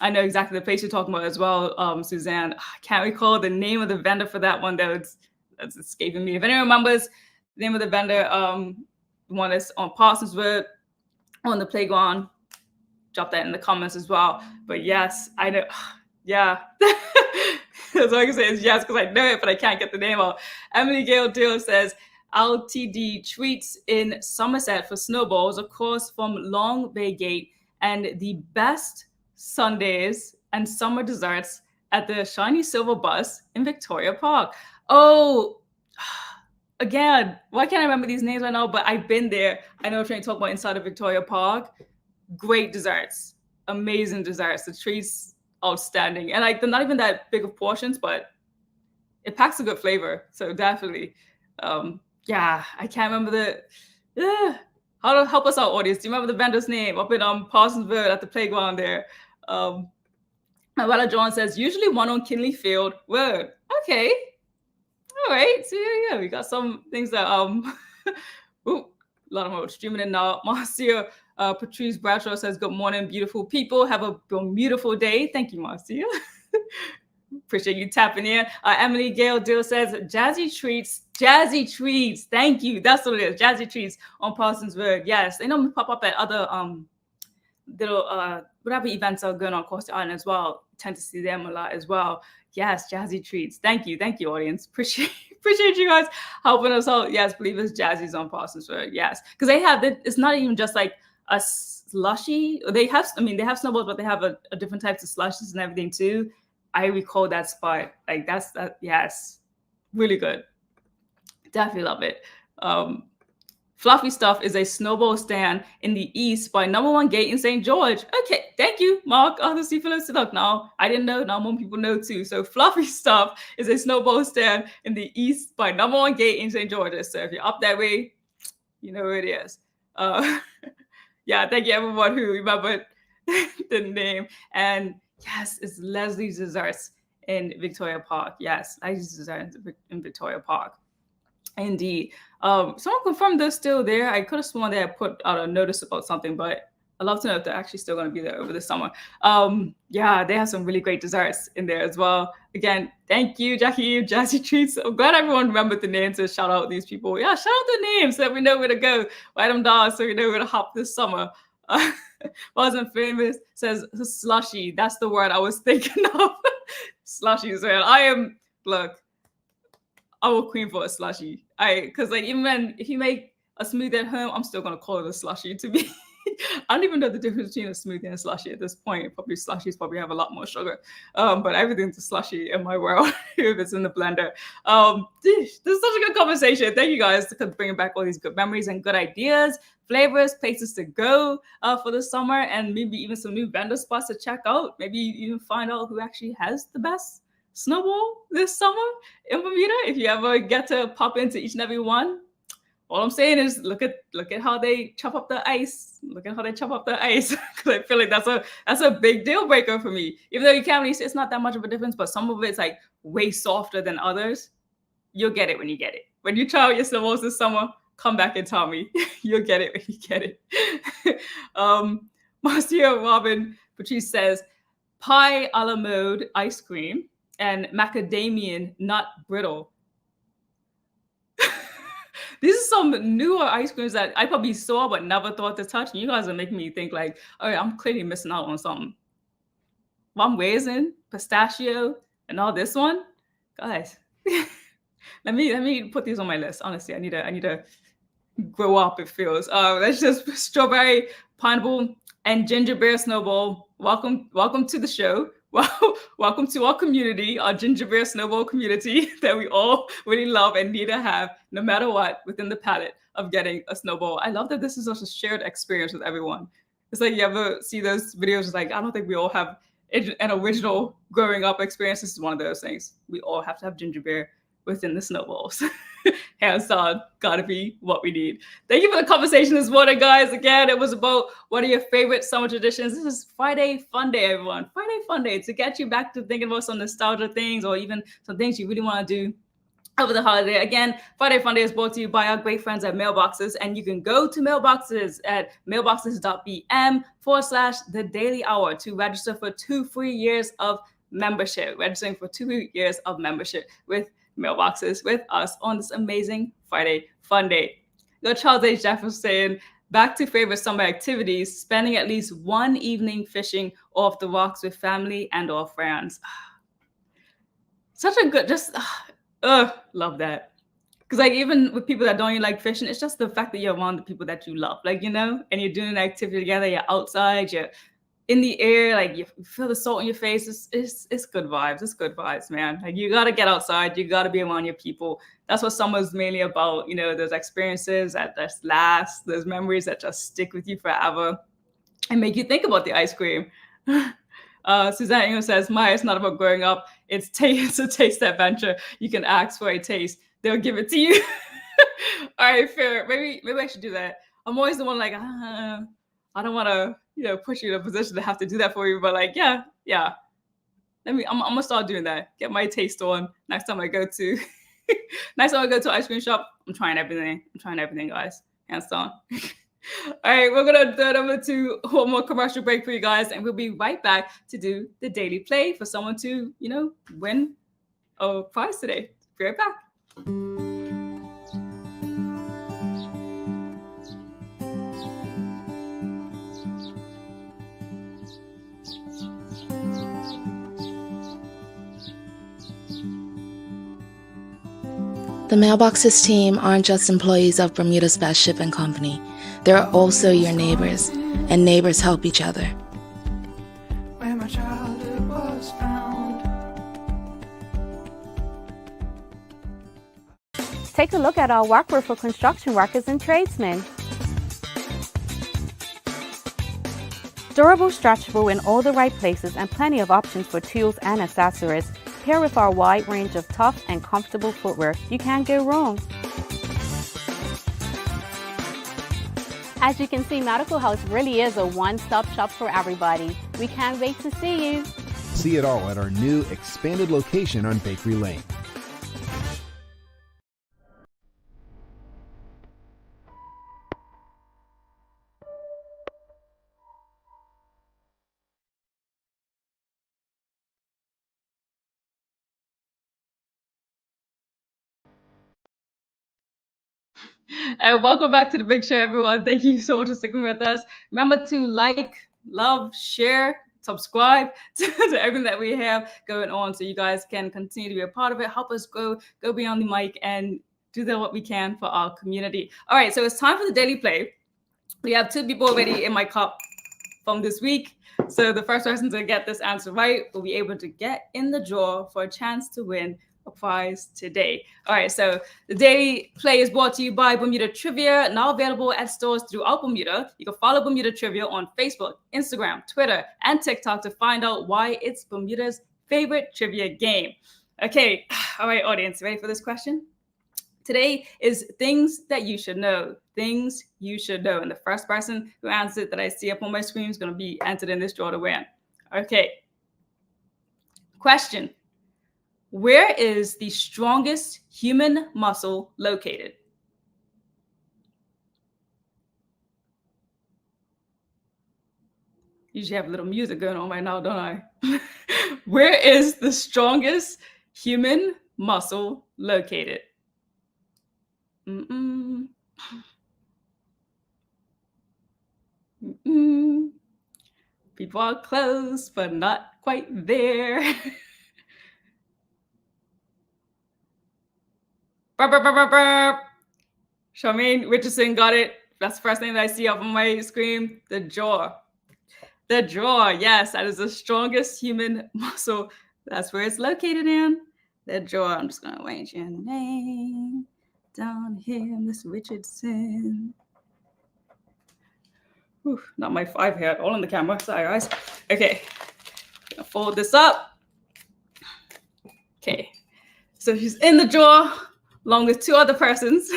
I know exactly the place you're talking about as well, Suzanne. I can't recall the name of the vendor for that one. That's escaping me. If anyone remembers the name of the vendor, the one that's on Parsons Road on the playground, drop that in the comments as well. But yes, I know. Yeah. That's all I can say is yes, because I know it, but I can't get the name out. Emily Gale Dill says, LTD treats in Somerset for snowballs, of course, from Long Bay Gate, and the best sundaes and summer desserts at the Shiny Silver Bus in Victoria Park. Oh, again, why can't I remember these names right now? But I've been there. I know I'm trying to talk about inside of Victoria Park. Great desserts, amazing desserts. The treats, outstanding. And like, they're not even that big of portions, but it packs a good flavor. So definitely. Yeah, I can't remember how to help us out, audience. Do you remember the vendor's name up in Parsons Road at the playground there? Noella John says, usually one on Kinley Field. Word. Okay. All right. So yeah, we got some things that ooh, a lot of them are streaming in now. Marcia Patrice Bradshaw says, good morning, beautiful people. Have a beautiful day. Thank you, Marcia. Appreciate you tapping in. Emily Gale Dill says, Jazzy Treats. Thank you. That's what it is. Jazzy Treats on Parsons Road. Yes, they normally pop up at other little whatever events are going on across the island as well. Tend to see them a lot as well. Yes, Jazzy Treats. Thank you, audience. Appreciate Appreciate you guys helping us out. Yes, believe it's Jazzy's on Parsons Road. Yes, because they have it's not even just like a slushy. They have, I mean, they have snowballs, but they have a different types of slushies and everything too. I recall that spot. Like that's that. Yes, really good. Definitely love it. Fluffy Stuff is a snowball stand in the East by Number One Gate in St. George. Okay, thank you, Mark. Obviously, Phillips. Look, now I didn't know. Now more people know too. So Fluffy Stuff is a snowball stand in the East by Number One Gate in St. George. So if you're up that way, you know where it is. Yeah, thank you everyone who remembered the name. And yes, it's Leslie's Desserts in Victoria Park. Yes, Leslie's Desserts in Victoria Park. Indeed. Someone confirmed they're still there. I could have sworn they had put out a notice about something, but I'd love to know if they're actually still going to be there over the summer. Yeah, they have some really great desserts in there as well. Again, thank you, Jackie, Jazzy Treats. I'm glad everyone remembered the names to shout out these people. Yeah, shout out the names so that we know where to go. Write them down so we know where to hop this summer. Wasn't famous says slushy. That's the word I was thinking of. Slushies, man. I'm a queen for a slushy. Because like even if you make a smoothie at home, I'm still gonna call it a slushy to me. I don't even know the difference between a smoothie and a slushy at this point. Probably slushies probably have a lot more sugar. But everything's a slushy in my world if it's in the blender. This is such a good conversation. Thank you guys for bringing back all these good memories and good ideas, flavors, places to go for the summer, and maybe even some new vendor spots to check out. Maybe even find out who actually has the best snowball this summer in Bermuda. If you ever get to pop into each and every one, all I'm saying is look at how they chop up the ice. Look at how they chop up the ice. Because I feel like that's a big deal breaker for me. Even though you can't really see it's not that much of a difference, but some of it's like way softer than others. You'll get it when you get it. When you try out your snowballs this summer, come back and tell me. You'll get it when you get it. Marcia Robin Patrice says pie a la mode ice cream and macadamian nut brittle. These are some newer ice creams that I probably saw but never thought to touch. And you guys are making me think like, oh, I'm clearly missing out on something. Rum raisin, pistachio, and all this one, guys. let me put these on my list. Honestly, I need to grow up. It feels. That's just strawberry, pineapple, and ginger beer snowball. Welcome to the show. Welcome to our community, our ginger beer snowball community that we all really love and need to have, no matter what, within the palette of getting a snowball. I love that this is such a shared experience with everyone. It's like you ever see those videos, it's like, I don't think we all have an original growing up experience. This is one of those things. We all have to have ginger beer within the snowballs. Hands down, gotta be what we need. Thank you for the conversation this morning, guys. Again, it was about what are your favorite summer traditions. This is Friday Fun Day, everyone. Friday Fun Day to get you back to thinking about some nostalgia things or even some things you really want to do over the holiday. Again, Friday Fun Day is brought to you by our great friends at Mailboxes, and you can go to Mailboxes at mailboxes.bm/The Daily Hour to register for 2 free years of membership. Registering for 2 years of membership with Mailboxes with us on this amazing Friday Fun Day. Your Charles H. Jefferson saying, back to favorite summer activities, spending at least one evening fishing off the rocks with family and or friends. Such a good, love that. Because like even with people that don't even like fishing, it's just the fact that you're around the people that you love, like, you know, and you're doing an activity together, you're outside, you're in the air, like you feel the salt in your face. It's good vibes. It's good vibes, man. Like you gotta get outside. You gotta be around your people. That's what summer's mainly about. You know, those experiences that just last, those memories that just stick with you forever and make you think about the ice cream. Suzanne Ingram says, Maya, it's not about growing up. It's a taste adventure. You can ask for a taste. They'll give it to you. All right, fair. Maybe I should do that. I'm always the one like, I don't want to, push you in a position to have to do that for you. But like, yeah. I'm gonna start doing that. Get my taste on next time I go to ice cream shop. I'm trying everything. Guys. Hands down. All right, we're gonna throw it over to one more commercial break for you guys, and we'll be right back to do the daily play for someone to, win a prize today. Be right back. The Mailboxes team aren't just employees of Bermuda's Best Shipping Company. They're also your neighbors, and neighbors help each other. Where my childhood was found. Take a look at our workwear for construction workers and tradesmen. Durable, stretchable in all the right places and plenty of options for tools and accessories. Paired with our wide range of tough and comfortable footwear, you can't go wrong. As you can see, Medical House really is a one-stop shop for everybody. We can't wait to see you. See it all at our new expanded location on Bakery Lane. And welcome back to the big show, everyone. Thank you so much for sticking with us. Remember to like, love, share, subscribe to everything that we have going on so you guys can continue to be a part of it. Help us go beyond the mic and do what we can for our community. All right, so it's time for the daily play. We have 2 people already in my cup from this week. So the first person to get this answer right will be able to get in the draw for a chance to win a prize today. All right, so the daily play is brought to you by Bermuda Trivia, now available at stores throughout Bermuda. You can follow Bermuda Trivia on Facebook, Instagram, Twitter, and TikTok to find out why it's Bermuda's favorite trivia game. Okay, all right, audience, ready for this question? Today is things that you should know. Things you should know. And the first person who answers it that I see up on my screen is going to be entered in this draw to win. Okay. Question. Where is the strongest human muscle located? Usually have a little music going on right now, don't I? Where is the strongest human muscle located? Mm-mm. Mm-mm. People are close, but not quite there. Burp, burp, burp, burp, burp. Charmaine Richardson got it. That's the first thing that I see up on my screen. The jaw. The jaw. Yes, that is the strongest human muscle. That's where it's located in. The jaw. I'm just going to arrange your name down here, Miss Richardson. Whew, not my 5 here. All on the camera. Sorry, guys. Okay. Gonna fold this up. Okay. So she's in the drawer, along with 2 other persons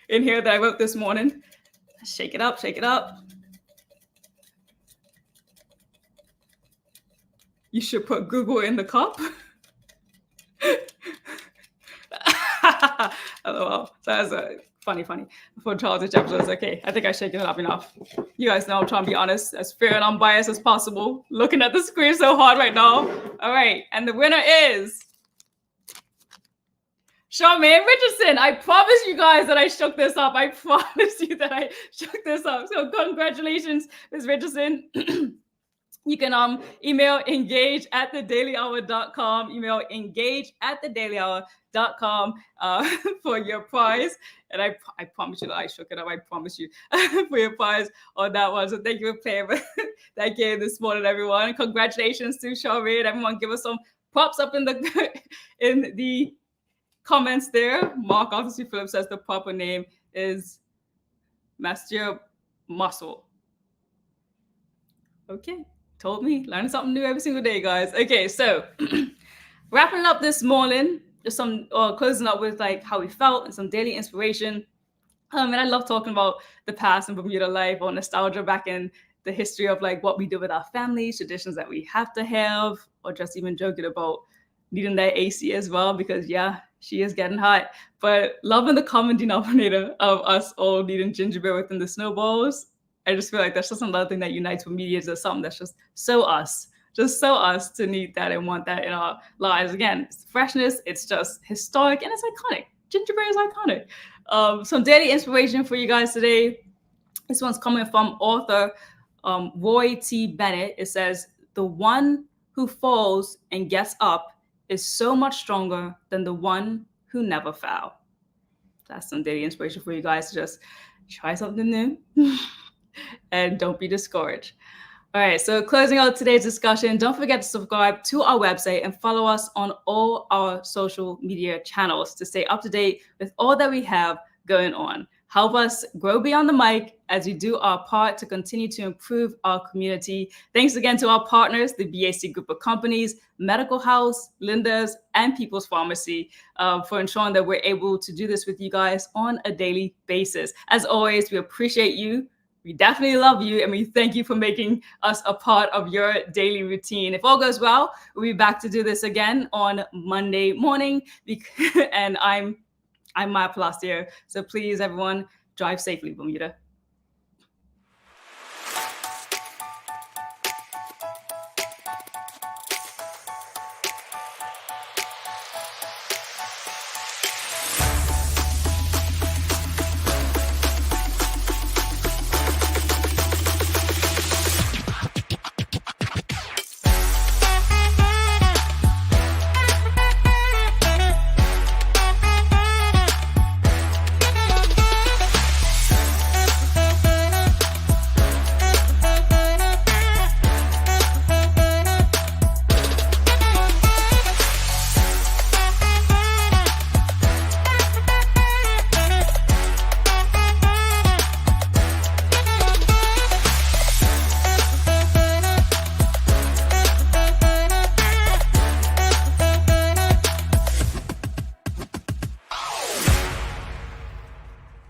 in here that I wrote this morning. Shake it up, shake it up. You should put Google in the cup. LOL. So that's funny. For Charles H. episodes. Okay, I think I've shaken it up enough. You guys know I'm trying to be honest, as fair and unbiased as possible. Looking at the screen so hard right now. All right, and the winner is Charmaine Richardson. I promise you guys that I shook this up. I promise you that I shook this up. So congratulations, Ms. Richardson. You can email engage@thedailyhour.com. Email engage@thedailyhour.com for your prize. And I promise you that I shook it up. I promise you for your prize on that one. So thank you for playing that game this morning, everyone. Congratulations to Charmaine. Everyone, give us some props up in the comments there. Mark Officer Phillips says the proper name is Master Muscle. Okay. Told me, learning something new every single day, guys. Okay, so wrapping up this morning, just some closing up with like how we felt and some daily inspiration. And I love talking about the past and Bermuda life or nostalgia back in the history of like what we do with our families, traditions that we have to have, or just even joking about needing that AC as well, because yeah, she is getting hot. But loving the common denominator of us all needing ginger beer within the snowballs. I just feel like that's just another thing that unites with media, is something that's just so us to need that and want that in our lives. Again, it's freshness, it's just historic, and it's iconic. Ginger beer is iconic. Some daily inspiration for you guys today. This one's coming from author Roy T. Bennett. It says, "The one who falls and gets up is so much stronger than the one who never fell." That's some daily inspiration for you guys to just try something new and don't be discouraged. All right, so closing out today's discussion, don't forget to subscribe to our website and follow us on all our social media channels to stay up to date with all that we have going on. Help us grow beyond the mic as we do our part to continue to improve our community. Thanks again to our partners, the BAC Group of Companies, Medical House, Linda's, and People's Pharmacy, for ensuring that we're able to do this with you guys on a daily basis. As always, we appreciate you. We definitely love you, and we thank you for making us a part of your daily routine. If all goes well, we'll be back to do this again on Monday morning. And I'm Maya Palacio. So please, everyone, drive safely, Bermuda.